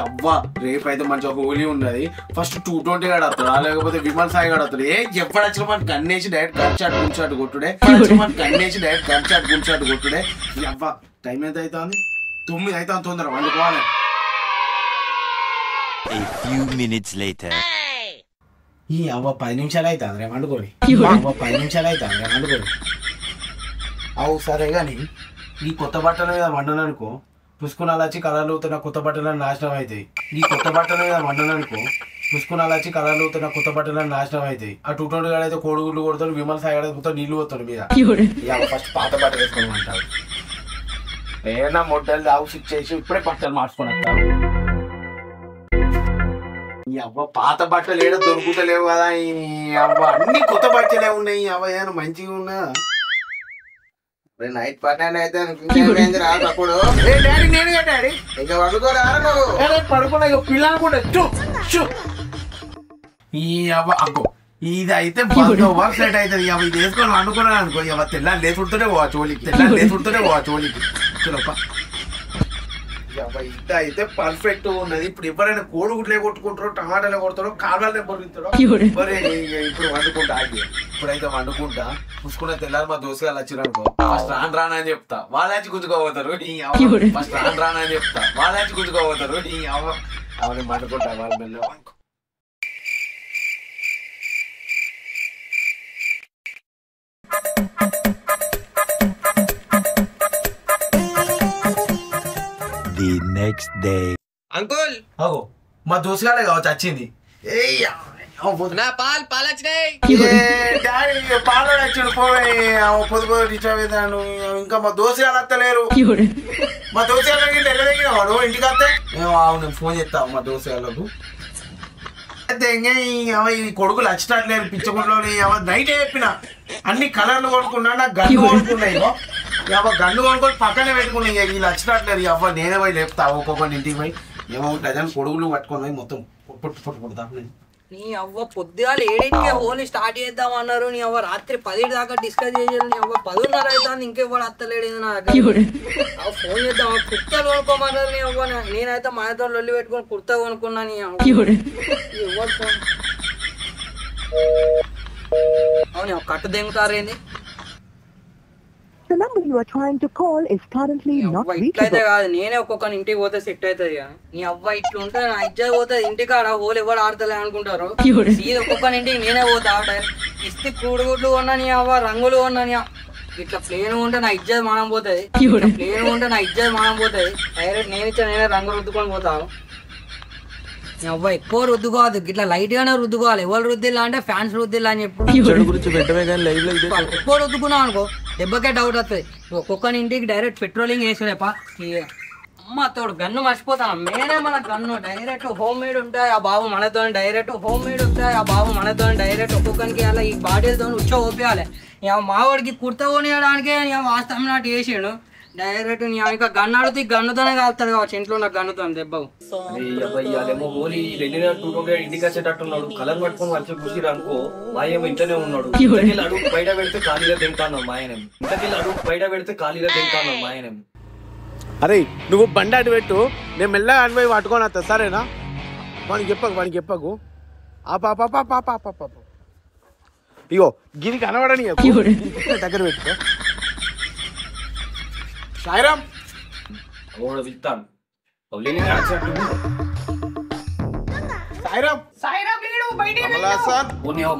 అవ్వా రేపైతే మంచిగా హోలీ ఉన్నది. ఫస్ట్ 220 గడ వస్తాడా లేకపోతే విమల్ సాయి గడ వస్తాడు. ఎప్పుడు వచ్చిన మన కన్నేసి డైరెక్ట్ గంచాటు గుంచాటు కొట్టుడే. మన కన్నేసి డైరెక్ట్ గంచాటు గుంచాటు కొట్టుడే. అవ్వా టైం ఎంత అవుతుంది? 9 అవుతుంది. తొందర వండుకోవాలి. ఈ అవ్వ 10 నిమిషాలు అవుతుంది రే వండుకోని. 10 నిమిషాలు అవుతుంది రే వండుకోని. అవు సరే కానీ ఈ కొత్త బట్టల మీద వండననుకో పుష్కునాలు వచ్చి కలర్లు అవుతున్న కొత్త బట్టలను నాశనం అవుతాయి. ఈ కొత్త బట్టల మీద వండననుకో పుష్కునాలు వచ్చి కలర్లు అవుతున్న కొత్త బట్టలను నాశనం అవుతాయి. ఆ 220 గడ అయితే కోడిగుడ్లు కొడతాడు. విమల్ సాయి గడ మొత్తం నీళ్లు పోతాడు మీద. ఫస్ట్ పాత బట్ట వేసుకొని అంటారు. ఏదైనా మొట్టలు దావు సిక్ చేసి ఇప్పుడే బట్టలు మార్చుకొని వస్తాడు. ఈ అవ్వ పాత బట్టలు ఏదో దొరుకుతలేవు కదా. ఈ అవ్వ అన్ని కొత్త బట్టలే ఉన్నాయి. అవ్వ ఏమైనా మంచిగా ఉన్నా నైట్ పన్నెండు అయితే రాకూడదు. డాడీ నేను డాడీ ఇంకా వండుకోరా పడుకున్నా పిల్లలు కూడా ఈ అవ్వ అగ్గో ఇది అయితే వర్క్ సెట్ అవుతుంది. అవి ఇది వేసుకొని వండుకున్నాను అనుకో ఇవ తెల్లని లేచుడుతూనే పోవా చోలికి. చూడప్ప ఇది అయితే పర్ఫెక్ట్ ఉన్నది. ఇప్పుడు ఎవరైనా కోడిగుడ్లే కొట్టుకుంటారో టమాటాలే కొడతారో కావాలనే పొరుగుతారో ఇప్పుడు వండుకుంటా. ఇప్పుడైతే వండుకుంటా చూసుకున్న తెల్లారి మా దోసగాళ్ళు వచ్చిరనుకో ఫస్ట్ రాని చెప్తా. వాళ్ళచ్చి గుంజుకోపోతారు. ఫస్ట్ రాని చెప్తా. వాళ్ళచ్చి గుంజుకోపోతారు. అవన్నీ వండుకుంటా వాళ్ళ మెల్ల. అంకుల్ మా దోసగాలే కావచ్చు వచ్చింది. పాలు వచ్చినాయి. పాలు వచ్చాడు పోయి పొద్దు పొద్దు ఇంకా మా దోసగాలు వస్తలేరు. మా దోసగాళ్ళకి ఎల్లదగినవాడు ఇంటికి వస్తే నేను ఫోన్ చేస్తా మా దోసగాళ్ళకు. అయితే ఈ కొడుకులు వచ్చినట్లేరు పిచ్చగుంట్లో. నైట్ చెప్పిన అన్ని కలర్లు కొనుక్కున్నా. నాకు గన్ను కొనుక్కున్నాయి. గన్ను కొనుక్కొని పక్కనే పెట్టుకున్నాయి. వీళ్ళు వచ్చినట్లేరు. అవ్వ నేనే పోయి లేపుతా ఒక్కొక్కరిని ఇంటికి పోయి ఏమో డజన్ కొడుకులు పట్టుకొని పోయి మొత్తం పొట్టు కొడతా. నీ అవ్వ పొద్దుగా 7కే హోలీ స్టార్ట్ చేద్దాం అన్నారు. నీ అవ్వ రాత్రి 10 దాకా డిస్కస్ చేసారు. నీ అవ్వ 10:30 అవుతుంది ఇంకెవ్వడు అత్తలేడు. నా దగ్గర ఫోన్ చేద్దాం కుర్తా కొనుక్కోమన్నారు. నీ అవ్వ నేనైతే మనతో లొల్లి పెట్టుకొని కుర్తా కొనుక్కున్నా. నీ ఎవరు ఫోన్ అవును కట్టు దెంగుతారేంది? ఇట్లయితే కాదు నేనే ఒక్కొక్కని ఇంటికి పోతే సెట్ అవుతుంది. నీ అవ్వ ఇట్లుంటే నా ఇజ్జత్ పోతుంది. ఇంటికాడ హోలీ ఎవరు ఆడతలే అనుకుంటారు. ఒక్కొక్కని ఇంటికి నేనే పోతా. ఇస్తే కూడుగుడ్లు కొన్నా నీ అవ్వ రంగులు కొన్నా. ఇట్లా ప్లేన్ ఉంటే నా ఇజ్జత్ మానం పోతుంది. డైరెక్ట్ నేనే రంగు రుద్దుకొని పోతాను. నీ అవ్వ ఎక్కువ రుద్దు కాదు ఇట్లా లైట్ గానే రుద్దుకోవాలి. ఎవరు రుద్దిల్లా అంటే ఫ్యాన్స్ రుద్దిల్లా అని చెప్పి ఎక్కువ రుద్దుకున్నావు అనుకో దెబ్బకే డౌట్ వస్తుంది. ఒక్కొక్కని ఇంటికి డైరెక్ట్ పెట్రోలింగ్ వేసులేపా. అమ్మ తోడు గన్ను మర్చిపోతాను. మేనే మన గన్ను డైరెక్ట్ హోమ్ మేడ్ ఉంటాయి. ఆ బాబు మనతో డైరెక్ట్ ఒక్కొక్కరికి అలా ఈ బాడీలతో ఉచ్చ ఓపియాలి. మావాడికి కుర్త కొనియడానికి వాస్తవం నాటి వేసాడు. డైరెక్ట్ ఇంకా గన్ను అడితే గన్నుతోనే కాలుతాడు కావచ్చు. ఇంట్లో ఉన్న గన్నుతో దెబ్బకు హోలీ ఇంటికి వచ్చేటట్టున్నాడు. కలర్ పట్టుకొని మంచిగా కూర్చి అనుకో మాయేమో ఇంట్లోనే ఉన్నాడు. అడుగు బయట పెడితే ఖాళీగా తింటాను మాయనేం. బయట పెడితే ఖాళీగా తింటాను మాయనేం. అరే నువ్వు బండి అటు పెట్టు నేను మెల్లగా అనిపోయి పట్టుకొని వస్తా సరేనా? వానికి చెప్పకు ఇగో గిరి కనబడని దగ్గర పెట్టుకో. సాయిరామ్ వెళ్తాను.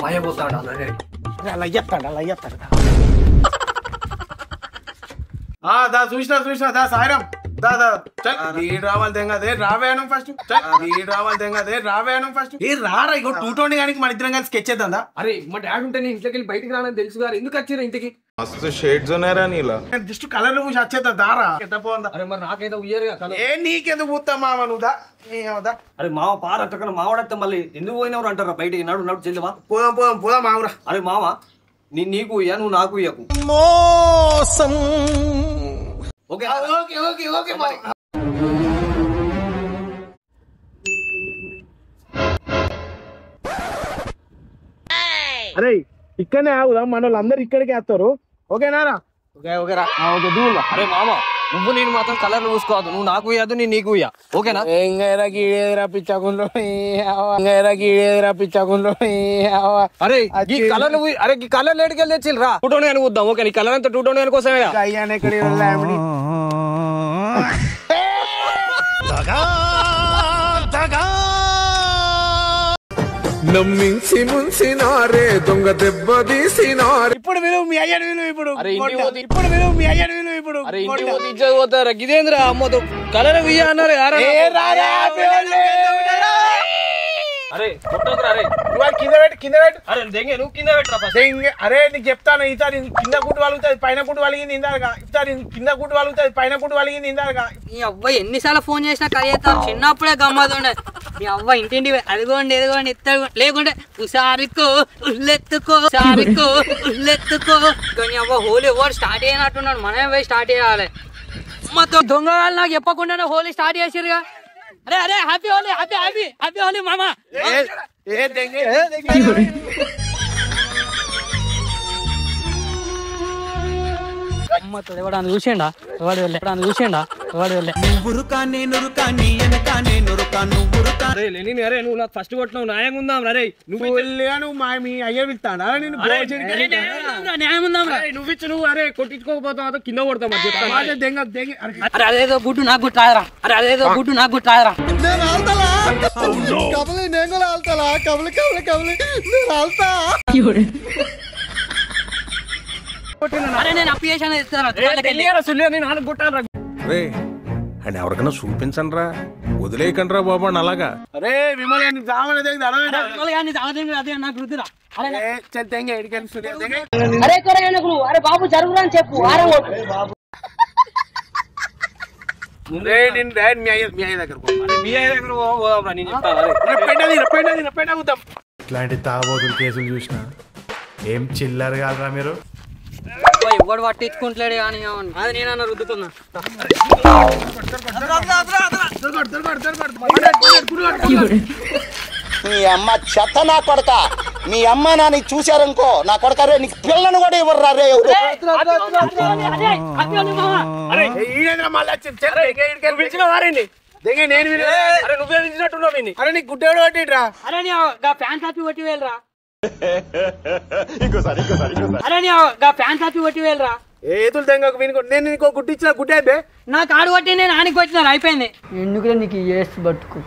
మాయ పోతాడు అలా చెప్తాడు చూసినా దా సాయిరామ్ దా రావాలి తెంగదే రావేయడం ఫస్ట్ ఏ రారా ఇగో 220 గానికి మన ఇద్దరం కలిసి స్కెచ్ చేద్దా. అరే మా డాడీ ఉంటే నేను ఇంట్లోకి వెళ్ళి బయటికి రానని తెలుసు గారు. ఎందుకు వచ్చారు ఇంటికి? మస్తు షేడ్స్ ఉన్నారా నీలా జస్ట్ కలర్ చూసి వచ్చేద్దా దారా. అరే మరి నాకైతే ఉయ్యరుగా ఏ నీకెందుకు పోతా మామ నువ్వు దా. అరే మామ పారట్టకన్నా మావాడత్తే మళ్ళీ ఎందుకు పోయినవరు అంటారా బయటికి. నడు చెల్లివా పోదాం మామరా. అరే మామ నీకు ఇయ్యా నువ్వు నాకు ఇయ్యకు. ఓకే అరే ఇక్కడనే ఆగుదాం. మన వాళ్ళందరూ ఇక్కడికే వస్తారు. ఓకేనారా? ఓకే దూరం. అరే మామ నువ్వు నేను మాత్రం కలర్ చూసుకోవద్దు. నువ్వు నాకు ఇయ్యద్దు, నేను నీకు ఇయ్య. ఓకేనా? అరే ఈ కలర్ అరే ఈ కలర్ లేటుకెళ్ళి తెచ్చిరా. 220 వద్దాం. ఓకే, నీ కలర్ అంతా 220 కోసమే. నమ్మించి ముంచినారే దొంగ దెబ్బ తీసినారే. ఇప్పుడు విలువ మీ అయ్యను విలువ ఇప్పుడు ఇప్పుడు విలువ మీ అయ్యను విలువ ఇప్పుడు అరే ఇంటికి పోతే ఇజ్జత్ పోతారా? గిదేంద్రా అమ్మతో కలర్ ఇయ్య అన్నారు. అరే కొట్టొద్దురా. అరే కింద పెట్టు అరే దెంగే నువ్వు కింద పెట్టరా ఫస్ట్. అరే నీకు చెప్తాను, ఈసారి కింద గుట్టు వలుగుతుంది పైన గుట్టు వలిగింది ఇందాక. ఈసారి కింద గుట్టు వలుగుతుంది పైన గుట్టు వలిగింది ఇందాక. మీ అవ్వ ఎన్నిసార్లు ఫోన్ చేసినా కడిగేస్తాను. చిన్నప్పుడే గమ్మతుండే మీ అవ్వ ఇంటింటి అదిగోండి ఎదిగోండి ఇస్తాడు, లేకుంటే ఉసారికో ఉల్లెత్తుకో సారికో ఉల్లెత్తుకో. కానీ అవ్వ హోలీ ఎవరు స్టార్ట్ అయినట్టున్నాడు, మనమే పోయి స్టార్ట్ చేయాలి. మొత్తం దొంగలు నాకు చెప్పకుండానే హోలీ స్టార్ట్ చేసిరుగా. అరే అరే happy Holi happy happy happy Holi మామా. ఎవడాన్ని చూసిండా ఎవడు వెళ్ళే చూసిండా ఎవడు వెళ్ళే. అరే లేని అరే నువ్వు నాకు ఫస్ట్ కొట్టినావు న్యాయంగా ఉందాం. అరే నువ్వు మీ అయ్య పిలుస్తాడా నేను న్యాయం ఉందా? నువ్వు ఇచ్చు నువ్వు అరే కొట్టించుకోకపోతావు కింద కొడతాం. అరే అదేదో గుడ్డు నాకు గుట్టు రాయరా. అరే అదేదో గుడ్డు నాకు గుట్టు రాయరా. అరే నేను అప్లికేషన్ ఇస్తాను. రే అండ్ ఎవరికైనా చూపించండి రా, వదిలేయకండి రా బాబు అని అలాగా. అరే విమల్ అదే నాకు వృద్ధిరా. అరే బాబు జరుగురా అని చెప్పు. ఇట్లాంటి తాగబోతులు కేసులు చూసినా ఏం చిల్లర కాదురా మీరు. ఎవడు పట్టించుకుంటలేడు కానీ అది నేనన్నా రుద్దుతున్నా. మీ అమ్మ చెత్త నా కొడక. మీ అమ్మ నాని చూశారనుకో నా కొడక రే నీకు పిల్లను కూడా ఇవ్వరు రే. అరే నీ గుడ్డేడు కొట్టిరా. అరే ఫ్యాన్ సాపి కొట్టి వెళ్ళరా. అరే ఫ్యాన్ సాపి కొట్టి వెళ్ళరా. ఏతులు తెంగకు వినుకో. నేను నీకు గుడ్డు ఇచ్చిన గుడ్డే నా కాడు కొట్టి నేను ఆనికి వచ్చినారు అయిపోయింది. ఎందుకులే నీకు ఏసు బతుకు.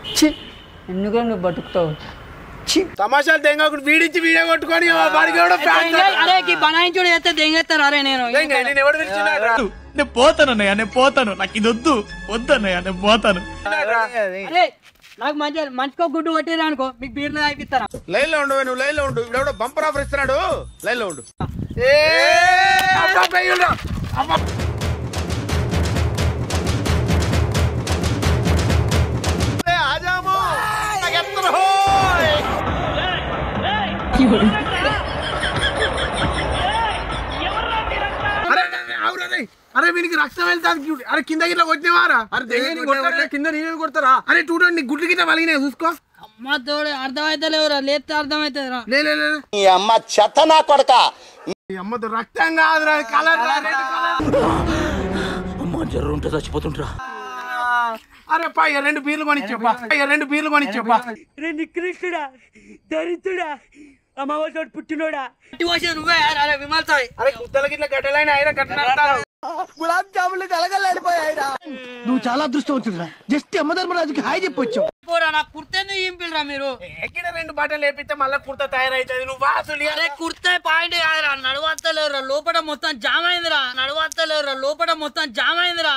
ఎందుకులే నువ్వు బతుకుతావు. తమాషాలు తెంగకు వీడిచ్చి వీడియో కొట్టుకొని అరే బనాయించుడు చేస్తే దెంగేస్తారు. అరే నేను ఎవడు పిలిచినా నేను పోతానన్నయ్య, నేను పోతాను. నాకు ఇది వద్దు వద్దన్నయ్య, నేను పోతాను. అరే నాకు మంచిగా గుడ్డు కొట్టిరా అనుకో మీకు బీర్లు తాగిస్తారా. లైన్ లో ఉండు, నువ్వు లైన్ లో ఉండు. ఇప్పుడు బంపర్ ఆఫర్ ఇస్తున్నాడు, లైన్ లో ఉండు. అరే వీనికి రక్తం వెళ్తాది. అరే కింద గిట్లా కొట్టినవారా? అరే కింద నీళ్ళు కొడతారా? అరే చూడండి నీ గుడ్లు గిట్లా వలిగినాయి చూసుకో. అమ్మ తోడు అర్థమైతలేవురా, లేస్తే అర్థమైతుందిరా. మీ అమ్మ చెత్త నా కొడక. అమ్మతో రక్తం కాదురా, కలర్. అమ్మ జర్రు ఉంటే చచ్చిపోతుంటరా. అరే పా 2 బీర్లు కొనిచ్చా. 2 బీర్లు కొనిచ్చా. నికృష్టుడా దరిద్రుడా అమ్మవారి పుట్టినోడా నువ్వే. అరే విమల్ సాయి అరే కుత్తలకి ఇట్లా గడ్డలైన ఆయన కట్టినారు. గులాబ్ జాములు కలగలాడిపోయాయిరా. నువ్వు చాలా అదృష్టవంతుడురా. జస్ట్ యమధర్మరాజుకి హాయ్ చెప్పొచ్చు. పోరా నాకు కుర్తేందుకు ఇంపిల్రా మీరు. ఎక్కడ 2 బట్టలు వేపిస్తే మళ్ళీ కుర్త తయారైతుంది. నువ్వు వాసులు అరే కుర్తే పాయింట్ కాదురా, నడువత్తలేరురా, లోపల మొత్తం జామ్ అయిందిరా. నడువత్తలేరురా, లోపల మొత్తం జామ్ అయిందిరా.